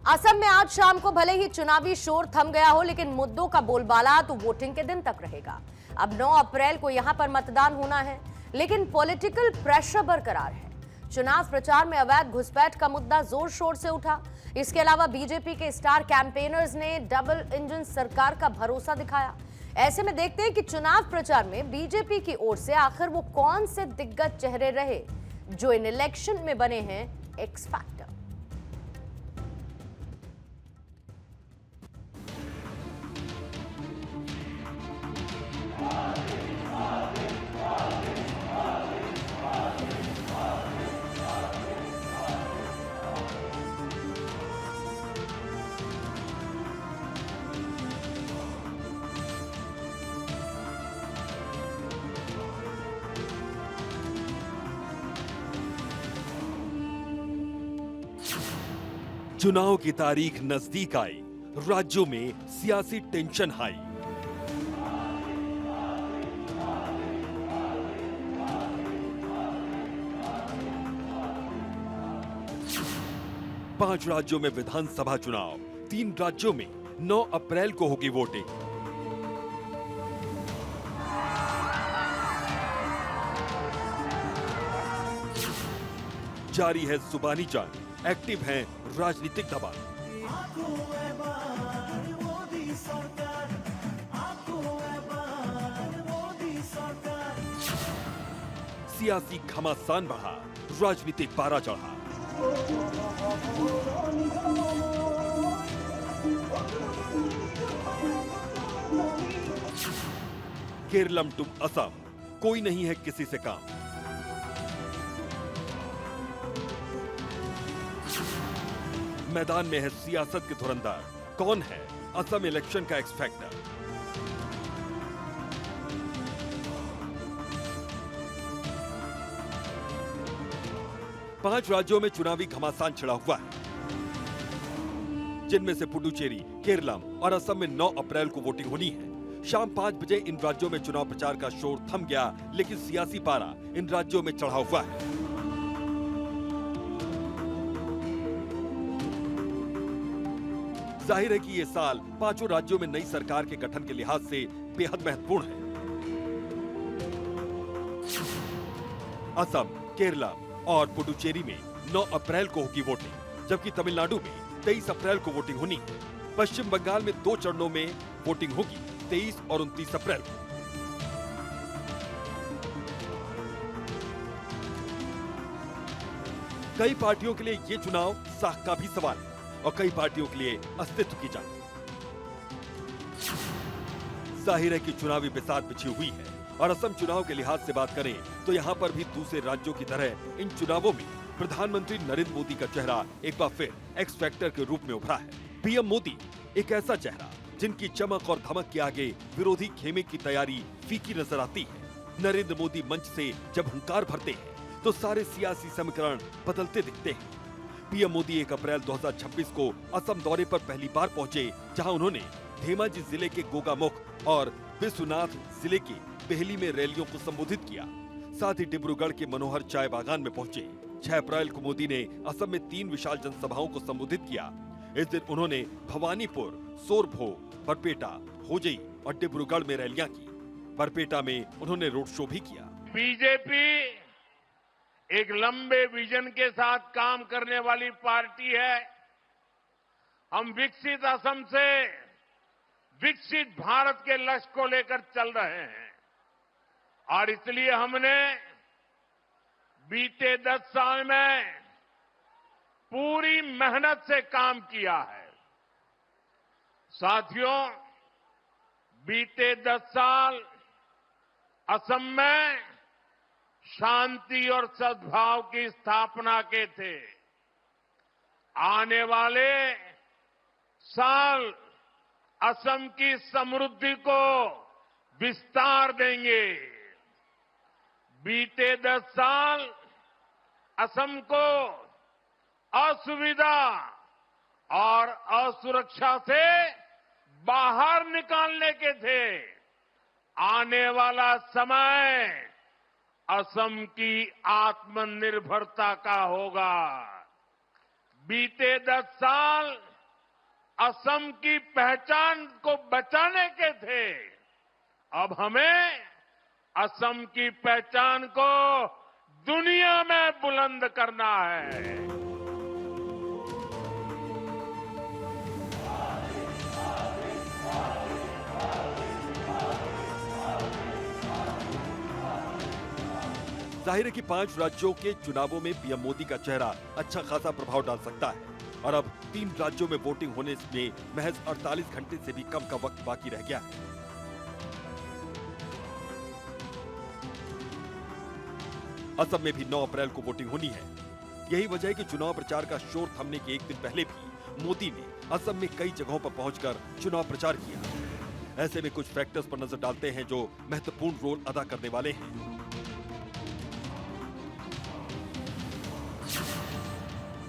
असम में आज शाम को भले ही चुनावी शोर थम गया हो, लेकिन मुद्दों का बोलबाला तो वोटिंग के दिन तक रहेगा। अब 9 अप्रैल को यहां पर मतदान होना है, लेकिन पॉलिटिकल प्रेशर बरकरार है। चुनाव प्रचार में अवैध घुसपैठ का मुद्दा जोर शोर से उठा। इसके अलावा बीजेपी के स्टार कैंपेनर्स ने डबल इंजन सरकार का भरोसा दिखाया। ऐसे में देखते हैं कि चुनाव प्रचार में बीजेपी की ओर से आखिर वो कौन से दिग्गज चेहरे रहे जो इन इलेक्शन में बने हैं एक्स फैक्टर। चुनाव की तारीख नजदीक आई, राज्यों में सियासी टेंशन हाई। पांच राज्यों में विधानसभा चुनाव, 3 राज्यों में 9 अप्रैल को होगी वोटिंग। जारी है जुबानी जंग, एक्टिव हैं राजनीतिक दबाव। सियासी घमासान बढ़ा, राजनीतिक पारा चढ़ा। केरलम टू असम, कोई नहीं है किसी से काम। मैदान में है सियासत के धुरंधर, कौन है असम इलेक्शन का एक्स फैक्टर। पांच राज्यों में चुनावी घमासान छिड़ा हुआ है, जिनमें से पुडुचेरी, केरलम और असम में 9 अप्रैल को वोटिंग होनी है। शाम 5 बजे इन राज्यों में चुनाव प्रचार का शोर थम गया, लेकिन सियासी पारा इन राज्यों में चढ़ा हुआ है। जाहिर है कि ये साल पांचों राज्यों में नई सरकार के गठन के लिहाज से बेहद महत्वपूर्ण है। असम, केरला और पुडुचेरी में 9 अप्रैल को होगी वोटिंग, जबकि तमिलनाडु में 23 अप्रैल को वोटिंग होनी है। पश्चिम बंगाल में 2 चरणों में वोटिंग होगी, 23 और 29 अप्रैल को। कई पार्टियों के लिए ये चुनाव साख का भी सवाल है और कई पार्टियों के लिए अस्तित्व की जंग। जाहिर है कि चुनावी बिसात बिछी हुई है और असम चुनाव के लिहाज से बात करें तो यहाँ पर भी दूसरे राज्यों की तरह इन चुनावों में प्रधानमंत्री नरेंद्र मोदी का चेहरा एक बार फिर एक्स फैक्टर के रूप में उभरा है। पीएम मोदी एक ऐसा चेहरा जिनकी चमक और धमक के आगे विरोधी खेमे की तैयारी फीकी नजर आती है। नरेंद्र मोदी मंच से जब हुंकार भरते हैं तो सारे सियासी समीकरण बदलते दिखते हैं। पीएम मोदी 1 अप्रैल 2026 को असम दौरे पर पहली बार पहुंचे, जहां उन्होंने धेमाजी जिले के गोगामुख और बिस्वनाथ जिले के बेहली में रैलियों को संबोधित किया। साथ ही डिब्रूगढ़ के मनोहर चाय बागान में पहुंचे। 6 अप्रैल को मोदी ने असम में 3 विशाल जनसभाओं को संबोधित किया। इस दिन उन्होंने भवानीपुर, सोरभोग, बरपेटा, होजई और डिब्रूगढ़ में रैलियां की। बरपेटा में उन्होंने रोड शो भी किया। बीजेपी एक लंबे विजन के साथ काम करने वाली पार्टी है। हम विकसित असम से विकसित भारत के लक्ष्य को लेकर चल रहे हैं और इसलिए हमने बीते 10 साल में पूरी मेहनत से काम किया है। साथियों, बीते 10 साल असम में शांति और सद्भाव की स्थापना के थे। आने वाले साल असम की समृद्धि को विस्तार देंगे। बीते 10 साल असम को असुविधा और असुरक्षा से बाहर निकालने के थे। आने वाला समय असम की आत्मनिर्भरता का होगा। बीते 10 साल असम की पहचान को बचाने के थे। अब हमें असम की पहचान को दुनिया में बुलंद करना है। जाहिर है कि 5 राज्यों के चुनावों में पीएम मोदी का चेहरा अच्छा खासा प्रभाव डाल सकता है और अब 3 राज्यों में वोटिंग होने में महज 48 घंटे से भी कम का वक्त बाकी रह गया है। असम में भी 9 अप्रैल को वोटिंग होनी है। यही वजह है कि चुनाव प्रचार का शोर थमने के एक दिन पहले भी मोदी ने असम में कई जगहों पर पहुंचकर चुनाव प्रचार किया। ऐसे में कुछ फैक्टर्स पर नजर डालते हैं जो महत्वपूर्ण रोल अदा करने वाले हैं।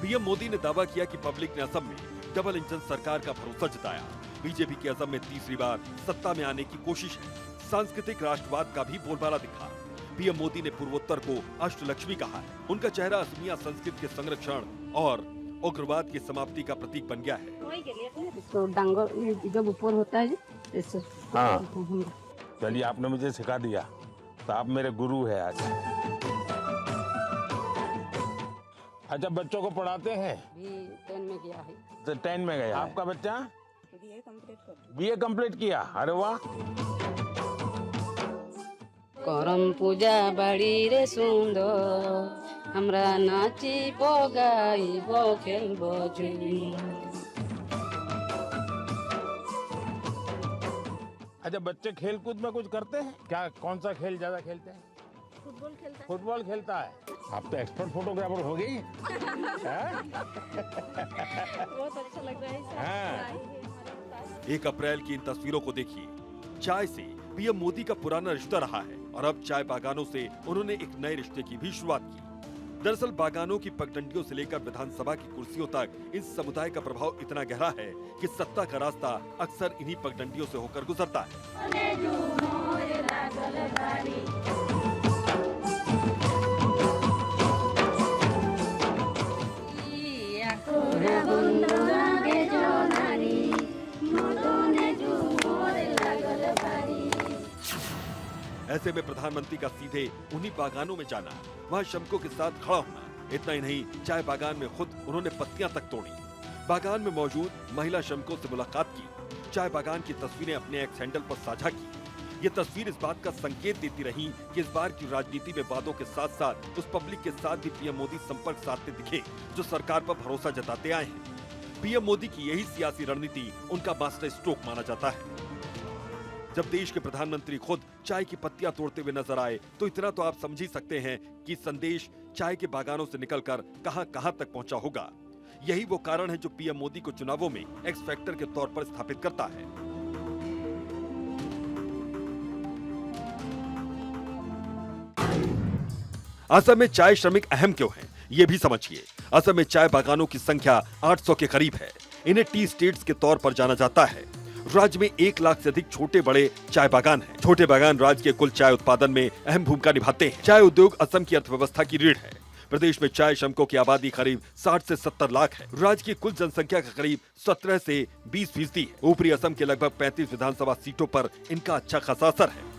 पीएम मोदी ने दावा किया कि पब्लिक ने असम में डबल इंजन सरकार का भरोसा जताया। बीजेपी की असम में तीसरी बार सत्ता में आने की कोशिश है। सांस्कृतिक राष्ट्रवाद का भी बोलबाला दिखा। पीएम मोदी ने पूर्वोत्तर को अष्टलक्ष्मी कहा है। उनका चेहरा असमिया संस्कृति के संरक्षण और उग्रवाद की समाप्ति का प्रतीक बन गया है। तो डांगर जब ऊपर होता है इससे हाँ, चलिए आपने मुझे सिखा दिया, तो आप मेरे गुरु है आज। अच्छा, बच्चों को पढ़ाते हैं? भी 10 में गया है। तो 10 में गया। आपका बच्चा बीए कंप्लीट किया? अरे वाह। करम पूजा बड़ी रे सुंदर, हमरा नाची गाई खेल अच्छा, बच्चे खेल कूद में कुछ करते हैं क्या? कौन सा खेल ज्यादा खेलते हैं? फुटबॉल खेलता है। आप तो एक्सपर्ट फोटोग्राफर हो गई। बहुत अच्छा लग रहा है। 1 अप्रैल की इन तस्वीरों को देखिए। चाय से पीएम मोदी का पुराना रिश्ता रहा है और अब चाय बागानों से उन्होंने एक नए रिश्ते की भी शुरुआत की। दरअसल बागानों की पगडंडियों से लेकर विधानसभा की कुर्सियों तक इस समुदाय का प्रभाव इतना गहरा है कि सत्ता का रास्ता अक्सर इन्हीं पगडंडियों से होकर गुजरता है। ऐसे में प्रधानमंत्री का सीधे उन्हीं बागानों में जाना, वहाँ श्रमिकों के साथ खड़ा होना, इतना ही नहीं, चाय बागान में खुद उन्होंने पत्तियां तक तोड़ी। बागान में मौजूद महिला श्रमिकों से मुलाकात की। चाय बागान की तस्वीरें अपने एक्स हैंडल पर साझा की। ये तस्वीर इस बात का संकेत देती रही कि इस बार की राजनीति में वादों के साथ साथ उस पब्लिक के साथ भी पीएम मोदी संपर्क साधते दिखे जो सरकार पर भरोसा जताते आए हैं। पीएम मोदी की यही सियासी रणनीति उनका मास्टर स्ट्रोक माना जाता है। जब देश के प्रधानमंत्री खुद चाय की पत्तियां तोड़ते हुए नजर आए तो इतना तो आप समझ ही सकते हैं कि संदेश चाय के बागानों से निकलकर कहां-कहां तक पहुंचा होगा। यही वो कारण है जो पीएम मोदी को चुनावों में एक्स फैक्टर के तौर पर स्थापित करता है। असम में चाय श्रमिक अहम क्यों हैं? ये भी समझिए। असम में चाय बागानों की संख्या 800 के करीब है। इन्हें टी स्टेट्स के तौर पर जाना जाता है। राज्य में 1 लाख से अधिक छोटे बड़े चाय बागान हैं। छोटे बागान राज्य के कुल चाय उत्पादन में अहम भूमिका निभाते हैं। चाय उद्योग असम की अर्थव्यवस्था की रीढ़ है। प्रदेश में चाय श्रमिकों की आबादी करीब 60 से 70 लाख है। राज्य की कुल जनसंख्या का करीब 17 से 20% है। ऊपरी असम के लगभग 35 विधानसभा सीटों पर इनका अच्छा खासा असर है।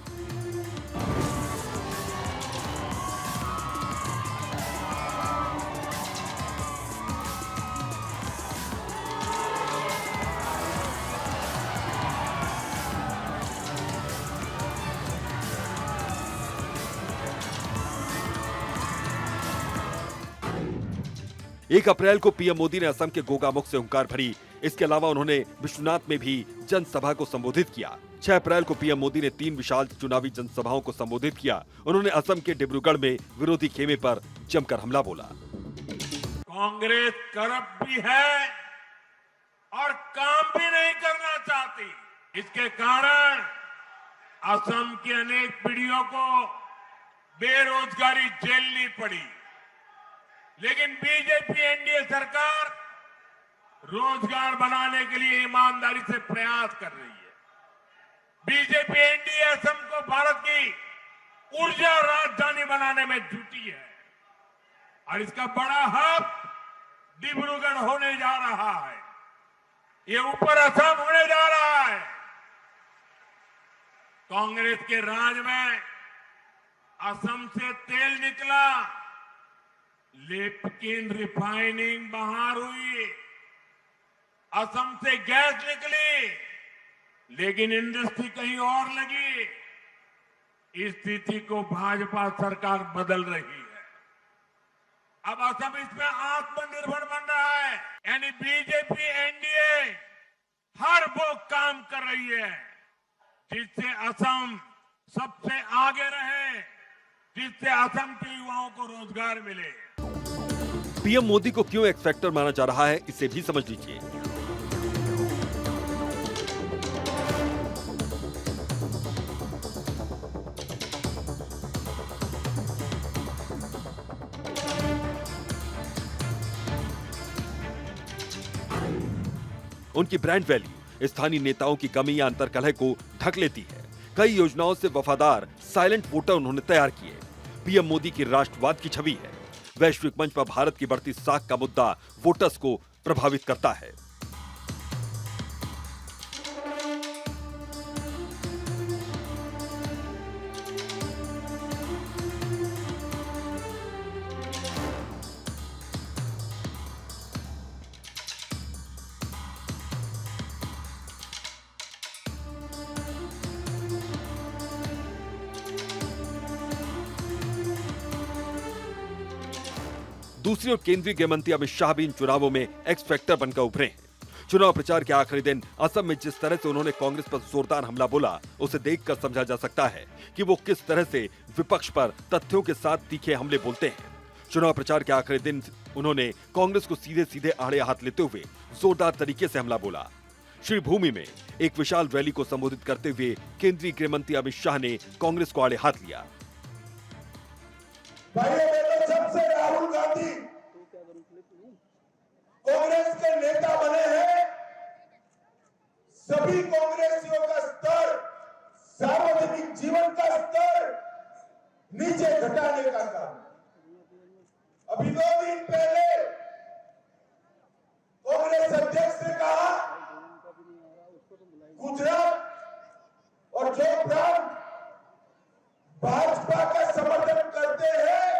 एक अप्रैल को पीएम मोदी ने असम के गोगामुख से हुंकार भरी। इसके अलावा उन्होंने विश्वनाथ में भी जनसभा को संबोधित किया। 6 अप्रैल को पीएम मोदी ने 3 विशाल चुनावी जनसभाओं को संबोधित किया। उन्होंने असम के डिब्रूगढ़ में विरोधी खेमे पर जमकर हमला बोला। कांग्रेस करप्ट भी है और काम भी नहीं करना चाहती। इसके कारण असम की अनेक पीढ़ियों को बेरोजगारी झेलनी पड़ी। लेकिन बीजेपी एनडीए सरकार रोजगार बनाने के लिए ईमानदारी से प्रयास कर रही है। बीजेपी एनडीए असम को भारत की ऊर्जा राजधानी बनाने में जुटी है और इसका बड़ा हब डिब्रूगढ़ होने जा रहा है। ये ऊपर असम होने जा रहा है। कांग्रेस के राज में असम से तेल निकला, लेकिन रिफाइनिंग बाहर हुई। असम से गैस निकली, लेकिन इंडस्ट्री कहीं और लगी। इस स्थिति को भाजपा सरकार बदल रही है। अब असम इसमें आत्मनिर्भर बन रहा है। यानी बीजेपी एनडीए हर वो काम कर रही है जिससे असम सबसे आगे रहे, जिससे असम के युवाओं को रोजगार मिले। पीएम मोदी को क्यों एक्स फैक्टर माना जा रहा है, इसे भी समझ लीजिए। उनकी ब्रांड वैल्यू स्थानीय नेताओं की कमी या अंतर्कलह को ढक लेती है। कई योजनाओं से वफादार साइलेंट वोटर उन्होंने तैयार किए। पीएम मोदी की राष्ट्रवाद की छवि है। वैश्विक मंच पर भारत की बढ़ती साख का मुद्दा वोटर्स को प्रभावित करता है। दूसरी ओर केंद्रीय गृह मंत्री अमित शाह भी इन चुनावों में एक्स फैक्टर बनकर उभरे हैं। चुनाव प्रचार के आखिरी दिन असम में जिस तरह से उन्होंने कांग्रेस पर जोरदार हमला बोला, उसे देखकर समझा जा सकता है कि वो किस तरह से विपक्ष पर तथ्यों के साथ तीखे हमले बोलते हैं। चुनाव प्रचार के आखिरी दिन उन्होंने कांग्रेस को सीधे सीधे आड़े हाथ लेते हुए जोरदार तरीके से हमला बोला। श्री भूमि में एक विशाल रैली को संबोधित करते हुए केंद्रीय गृह मंत्री अमित शाह ने कांग्रेस को आड़े हाथ लिया। सबसे राहुल गांधी कांग्रेस के नेता बने हैं। सभी कांग्रेसियों का स्तर, सार्वजनिक जीवन का स्तर नीचे घटाने का काम। अभी 2 दिन पहले कांग्रेस अध्यक्ष ने कहा गुजरात और जो प्रांत भाजपा का समर्थन करते हैं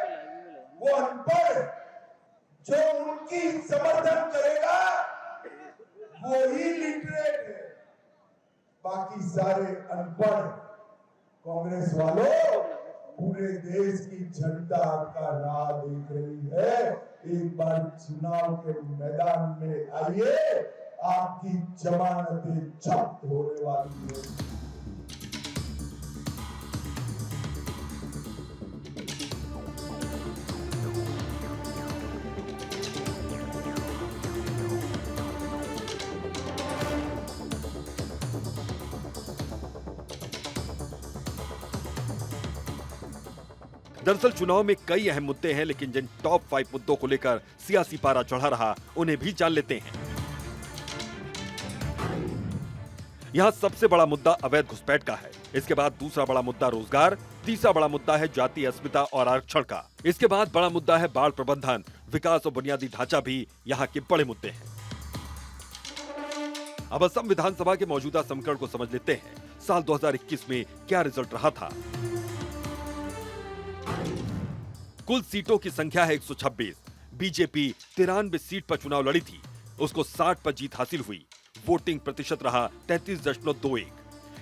वो अनपढ़, जो उनकी समर्थन करेगा वो ही लिटरेट है, बाकी सारे अनपढ़। कांग्रेस वालों, पूरे देश की जनता आपका राह देख रही है। एक बार चुनाव के मैदान में आइए, आपकी जमानतें जब्त होने वाली है। दरअसल चुनाव में कई अहम मुद्दे हैं, लेकिन जिन टॉप 5 मुद्दों को लेकर सियासी पारा चढ़ा रहा, उन्हें भी जान लेते हैं। यहां सबसे बड़ा मुद्दा अवैध घुसपैठ का है। इसके बाद दूसरा बड़ा मुद्दा रोजगार, तीसरा बड़ा मुद्दा है जातीय अस्मिता और आरक्षण का। इसके बाद बड़ा मुद्दा है बाढ़ प्रबंधन, विकास और बुनियादी ढांचा भी यहाँ के बड़े मुद्दे हैं। अब असम विधानसभा के मौजूदा समीकरण को समझ लेते हैं। साल 2021 में क्या रिजल्ट रहा था। कुल सीटों की संख्या है 126। बीजेपी 93 सीट पर चुनाव लड़ी थी, उसको 60 पर जीत हासिल हुई। वोटिंग प्रतिशत रहा 33.21।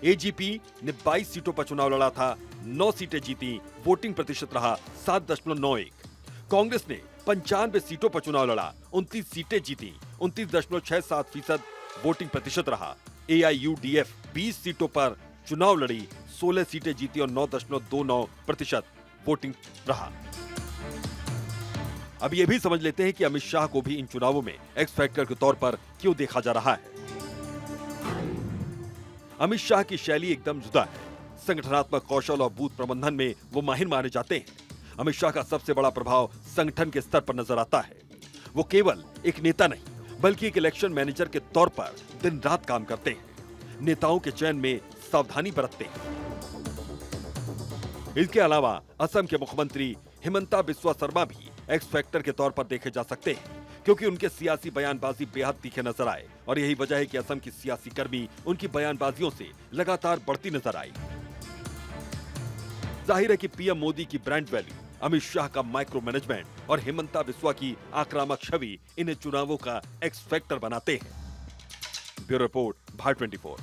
एजीपी ने 22 सीटों पर चुनाव लड़ा था, 9 सीटें जीती, वोटिंग प्रतिशत रहा 7.91। कांग्रेस ने 95 सीटों पर चुनाव लड़ा, 29 सीटें जीती, 29.67% वोटिंग प्रतिशत रहा। एआईयूडीएफ 20 सीटों पर चुनाव लड़ी, 16 सीटें जीती और 9.29% वोटिंग रहा। अब यह भी समझ लेते हैं कि अमित शाह को भी इन चुनावों में एक्स फैक्टर के तौर पर क्यों देखा जा रहा है। अमित शाह की शैली एकदम जुदा है। संगठनात्मक कौशल और बूथ प्रबंधन में वो माहिर माने जाते हैं। अमित शाह का सबसे बड़ा प्रभाव संगठन के स्तर पर नजर आता है। वो केवल एक नेता नहीं, बल्कि एक इलेक्शन मैनेजर के तौर पर दिन रात काम करते हैं। नेताओं के चयन में सावधानी बरतते हैं। इसके अलावा असम के मुख्यमंत्री हिमंता बिस्वा शर्मा भी एक्स फैक्टर के तौर पर देखे जा सकते हैं, क्योंकि उनके सियासी बयानबाजी बेहद तीखे नजर आए और यही वजह है कि असम की सियासी कर्मी उनकी बयानबाजियों से लगातार बढ़ती नजर आई। जाहिर है कि पीएम मोदी की ब्रांड वैल्यू, अमित शाह का माइक्रो मैनेजमेंट और हिमंता बिस्वा की आक्रामक छवि इन्हें चुनावों का एक्स फैक्टर बनाते हैं। Bureau report, Bharat 24।